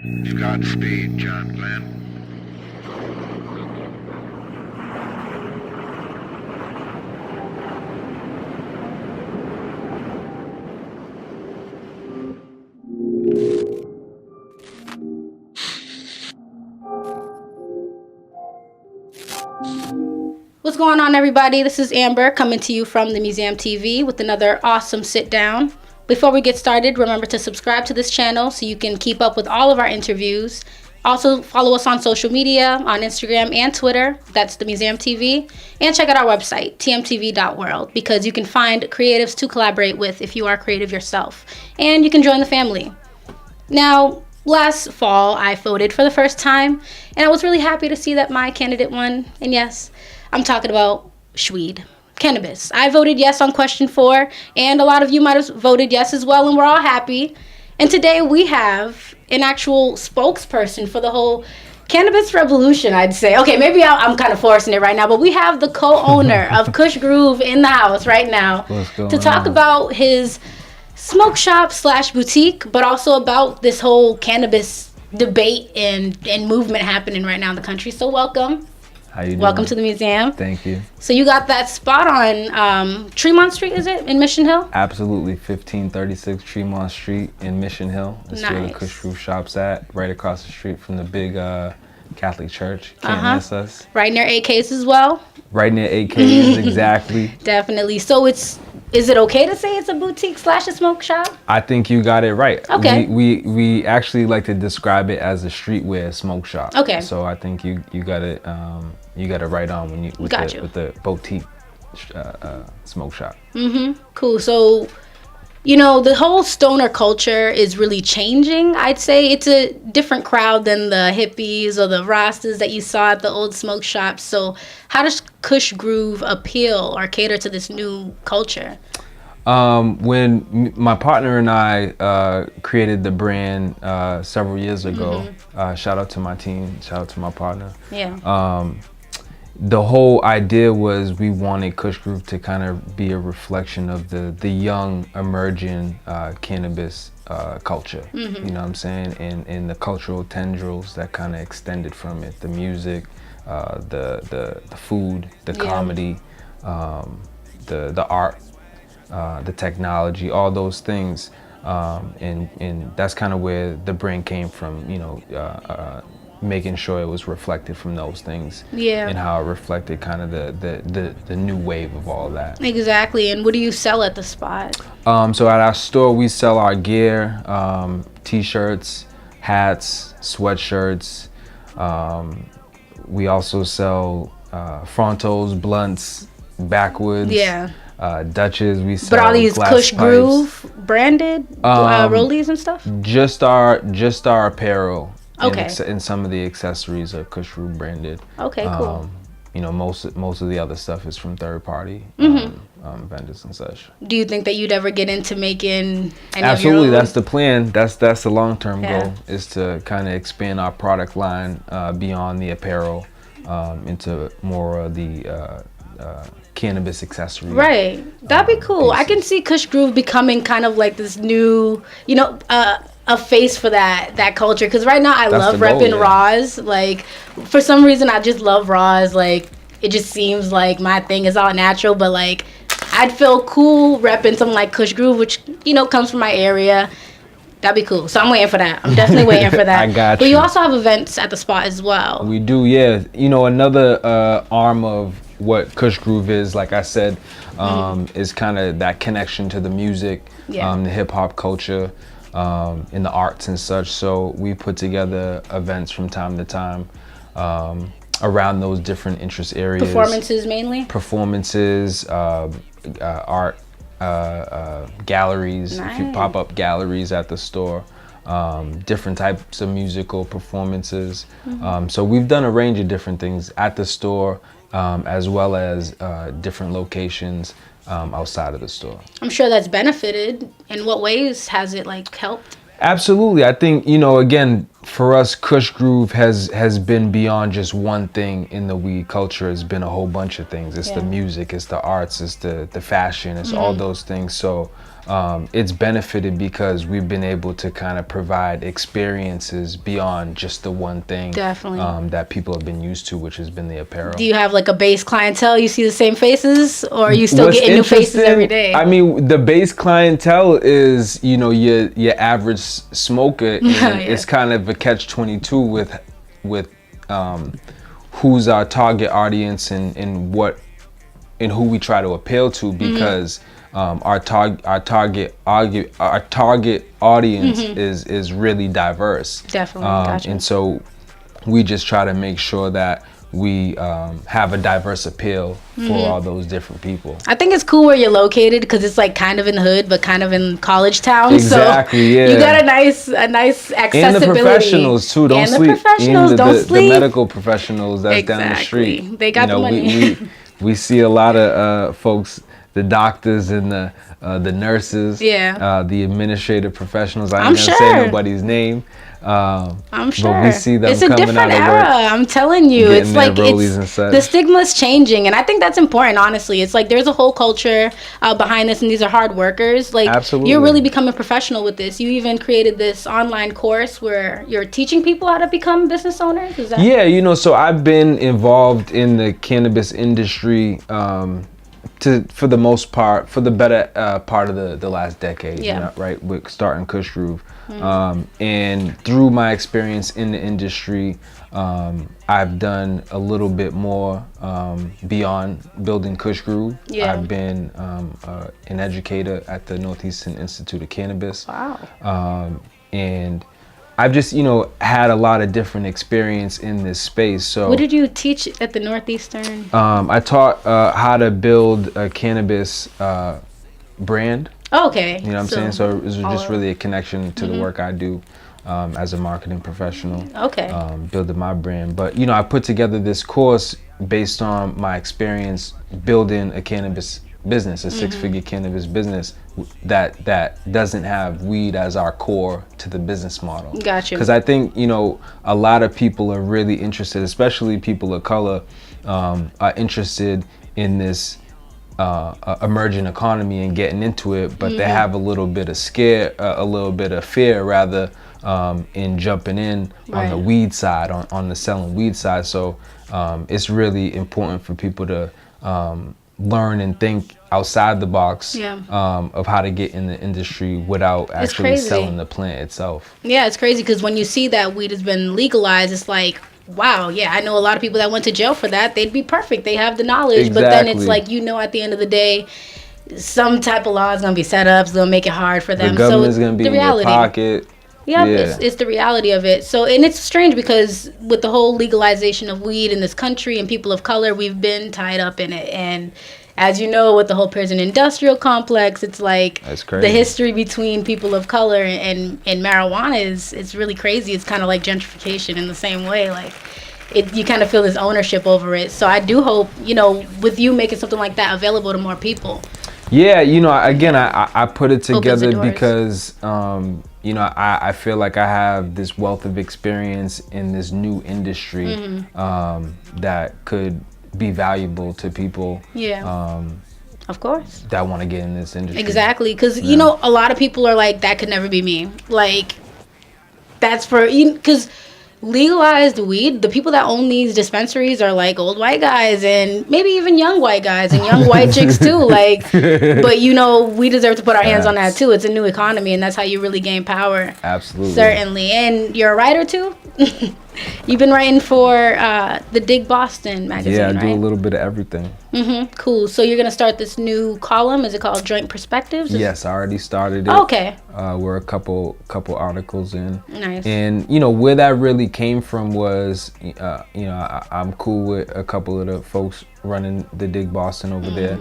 Godspeed, John Glenn. What's going on, everybody? This is Amber coming to you from the Museum TV with another awesome sit down. Before we get started, remember to subscribe to this channel so you can keep up with all of our interviews. Also, follow us on social media, on Instagram and Twitter. That's the Museum TV. And check out our website, tmtv.world, because you can find creatives to collaborate with if you are creative yourself. And you can join the family. Now, last fall, I voted for the first time, and I was really happy to see that my candidate won. And yes, I'm talking about Weed, cannabis. I voted yes on question 4, and a lot of you might have voted yes as well, and we're all happy. And today we have an actual spokesperson for the whole cannabis revolution, I'd say. Okay, maybe I'm kind of forcing it right now, but we have the co-owner of Kush Groove in the house right now to talk about his smoke shop / boutique, but also about this whole cannabis debate and movement happening right now in the country. So welcome. How you doing? Welcome to the museum. Thank you. So you got that spot on Tremont Street, is it, in Mission Hill? Absolutely, 1536 Tremont Street in Mission Hill. That's where the Nice. Kush Groove shop's at, right across the street from the big Catholic church. Can't miss us. Right near AKs as well? Right near AKs, exactly. Definitely. So is it okay to say it's a boutique / a smoke shop? I think you got it right. Okay. We actually like to describe it as a streetwear smoke shop. Okay. So I think you got it right on when with the boutique smoke shop. Cool. So, the whole stoner culture is really changing. I'd say it's a different crowd than the hippies or the Rastas that you saw at the old smoke shops. So how does Kush Groove appeal or cater to this new culture? When my partner and I created the brand several years ago, shout out to my team, shout out to my partner. Yeah. The whole idea was we wanted Kush Groove to kind of be a reflection of the young emerging cannabis culture. You know what I'm saying? And the cultural tendrils that kind of extended from it, the music, the food, the comedy, the art, the technology, all those things. And that's kind of where the brand came from, making sure it was reflected from those things. Yeah. And how it reflected kind of the new wave of all that. Exactly. And what do you sell at the spot? So at our store, we sell our gear, t-shirts, hats, sweatshirts. We also sell frontos, blunts, backwoods. Yeah. Dutches. We sell. But all these glass Kush pipes. Groove branded rollies and stuff? Just our apparel. Okay. And some of the accessories are Kush Groove branded. Okay, cool. Most of the other stuff is from third party vendors and such. Do you think that you'd ever get into making any Absolutely, of your own? that's the plan. That's the long-term Yeah. goal, is to kind of expand our product line beyond the apparel into more of the cannabis accessories. Right. That'd be cool. I pieces. can see Kush Groove becoming kind of like this new, a face for that culture. Because right now I That's love the goal, repping yeah. Raws. Like, for some reason I just love Raws. Like, it just seems like my thing is all natural. But, like, I'd feel cool repping something like Kush Groove, which, comes from my area. That'd be cool. So I'm waiting for that. I'm definitely waiting for that. I got But you you. also have events at the spot as well. We do, yeah. Another arm of what Kush Groove is, like I said, is kind of that connection to the music, Yeah. the hip hop culture, in the arts and such. So we put together events from time to time around those different interest areas. Performances mainly? Performances, art, galleries, if you Nice. pop up galleries at the store, different types of musical performances. So we've done a range of different things at the store, as well as different locations outside of the store. I'm sure that's benefited. In what ways has it helped? Absolutely. I think, again, for us, Kush Groove has been beyond just one thing in the weed culture. It's been a whole bunch of things. It's the music, it's the arts, it's the fashion, it's all those things. So it's benefited because we've been able to kind of provide experiences beyond just the one thing that people have been used to, which has been the apparel. Do you have like a base clientele? You see the same faces, or are you still getting new faces every day? I mean, the base clientele is, you know, your average smoker, and it's kind of a catch-22 with who's our target audience and who we try to appeal to, because our target audience is really diverse. Definitely. Gotcha. And so we just try to make sure that we have a diverse appeal for all those different people. I think it's cool where you're located, because it's like kind of in the hood, but kind of in college town. Exactly, so yeah. You got a nice accessibility. And the professionals too. Don't sleep. The medical professionals that's down the street. They got the money. We see a lot of folks, the doctors and the nurses, the administrative professionals. I ain't gonna say nobody's name. I'm sure. But we see them it's a coming different out of era. work, I'm telling you, it's like the stigma's changing, and I think that's important. Honestly, it's like there's a whole culture behind this, and these are hard workers. Like, absolutely, you're really becoming professional with this. You even created this online course where you're teaching people how to become business owners. Is that? Yeah, you know, so I've been involved in the cannabis industry for the most part, for the better part of the last decade, you know, right? With starting Kush Groove. And through my experience in the industry, I've done a little bit more beyond building Kush Groove. I've been an educator at the Northeastern Institute of Cannabis. Wow. And I've just, you know, had a lot of different experience in this space. So what did you teach at the Northeastern? I taught how to build a cannabis brand. Oh, okay. You know what I'm saying? So it was just really a connection to the work I do as a marketing professional. Okay. Building my brand. But, you know, I put together this course based on my experience building a cannabis business, a six-figure cannabis business that doesn't have weed as our core to the business model. Gotcha. Because I think, you know, a lot of people are really interested, especially people of color, are interested in this emerging economy and getting into it, but they have a little bit of fear rather in jumping in on the weed side, on the selling weed side. So it's really important for people to learn and think outside the box of how to get in the industry without actually selling the plant itself. Yeah, it's crazy because when you see that weed has been legalized, it's like, wow, yeah, I know a lot of people that went to jail for that. They'd be perfect. They have the knowledge. But then it's like, you know, at the end of the day, some type of law is going to be set up. It's going to make it hard for them. The government's going to be in your pocket. Yeah, it's the reality of it. So, and it's strange because with the whole legalization of weed in this country and people of color, we've been tied up in it. And as you know, with the whole prison industrial complex, it's like the history between people of color and marijuana it's really crazy. It's kind of like gentrification in the same way. Like, you kind of feel this ownership over it. So I do hope, you know, with you making something like that available to more people. Yeah, you know, again, I put it together because, you know, I feel like I have this wealth of experience in this new industry that could be valuable to people. Of course. That want to get in this industry. Exactly, because, you know, a lot of people are like, that could never be me. Like, that's for, because legalized weed, the people that own these dispensaries are like old white guys and maybe even young white guys and young white chicks too. Like, but you know, we deserve to put our hands on that too. It's a new economy, and that's how you really gain power. Absolutely. Certainly. And you're a writer too? You've been writing for the Dig Boston magazine, yeah, I right? do a little bit of everything. Cool. So you're gonna start this new column. Is it called Joint Perspectives? Yes, I already started it. Oh, okay. We're a couple articles in. Nice. And you know where that really came from was, you know, I'm cool with a couple of the folks running the Dig Boston over there.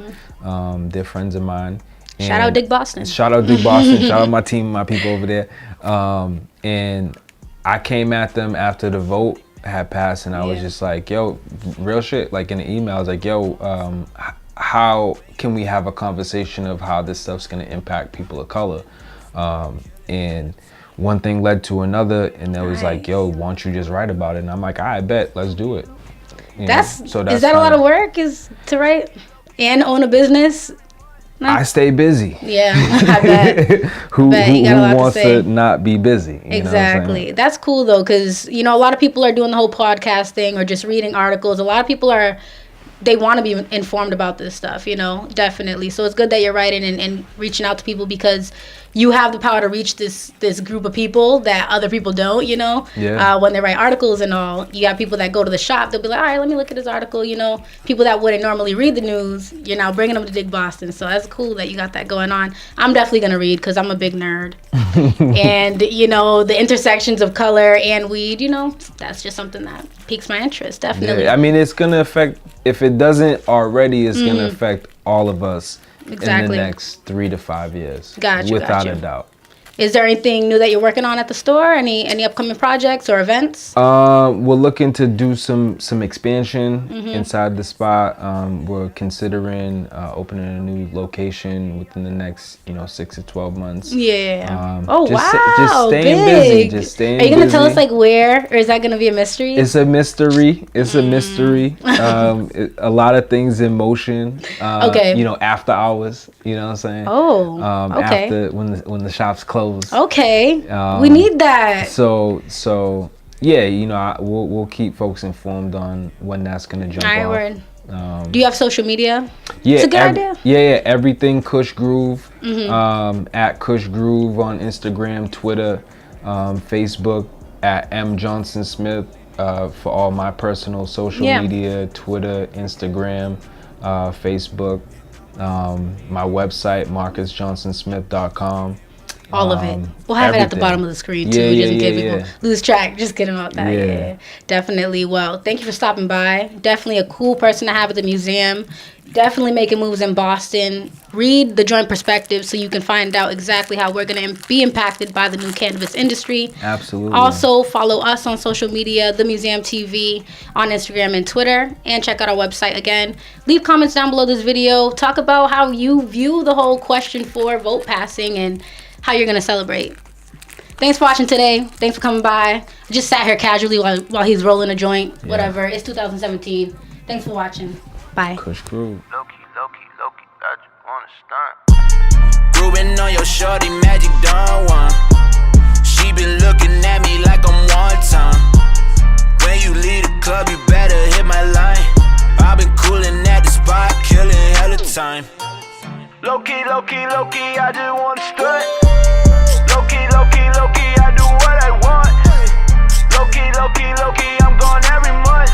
They're friends of mine. And shout out Dig Boston. Shout out Dig Boston. Shout out my team, my people over there. And I came at them after the vote had passed, and I was just like, yo, real shit, like in the email, I was like, yo, how can we have a conversation of how this stuff's gonna impact people of color? And one thing led to another, and it was like, yo, why don't you just write about it? And I'm like, I bet, let's do it. Is that a lot of work, is to write and own a business? I stay busy. Yeah, I bet. who wants to not be busy? Exactly. That's cool though, because a lot of people are doing the whole podcast thing or just reading articles. A lot of people they want to be informed about this stuff, definitely. So it's good that you're writing and reaching out to people, because you have the power to reach this group of people that other people don't, Yeah. When they write articles and all. You have people that go to the shop, they'll be like, all right, let me look at this article, People that wouldn't normally read the news, you're now bringing them to Dig Boston. So that's cool that you got that going on. I'm definitely going to read, because I'm a big nerd. And, the intersections of color and weed, that's just something that piques my interest, definitely. Yeah, I mean, it's going to affect, if it doesn't already, it's going to affect all of us in the next 3 to 5 years. Without a doubt. Is there anything new that you're working on at the store? Any upcoming projects or events? We're looking to do some expansion inside the spot. We're considering opening a new location within the next 6 to 12 months. Yeah. Just staying busy. Just staying busy. Are you gonna tell us where, or is that gonna be a mystery? It's a mystery. It's a mystery. A lot of things in motion. Okay. After hours. You know what I'm saying? Oh. Okay. After when the shops close. Okay. We need that. So yeah, we'll keep folks informed on when that's gonna jump off. Word. Do you have social media? Yeah, it's a good idea. Yeah, everything Kush Groove. At Kush Groove on Instagram, Twitter, Facebook, at M Johnson Smith for all my personal social media, Twitter, Instagram, Facebook, my website, marcusjohnsonsmith.com. All of it. We'll have it at the bottom of the screen too, just in case people lose track. Just kidding about that. Yeah, definitely. Well, thank you for stopping by. Definitely a cool person to have at the museum. Definitely making moves in Boston. Read the Joint Perspective so you can find out exactly how we're going to be impacted by the new cannabis industry. Absolutely. Also, follow us on social media, The Museum TV, on Instagram and Twitter, and check out our website again. Leave comments down below this video. Talk about how you view the whole question for vote passing and how you're going to celebrate. Thanks for watching today. Thanks for coming by. I just sat here casually while he's rolling a joint. Yeah. Whatever. It's 2017. Thanks for watching. Bye. Kush Groove. Lowkey, I just wanna stunt. Grooving on your shorty, magic done one. She been looking at me like I'm one time. When you leave the club, you better hit my line. I've been coolin' at the spot, killing hella time. Lowkey, I just wanna stunt. Lowkey, I do what I want. Lowkey, I'm gone every month.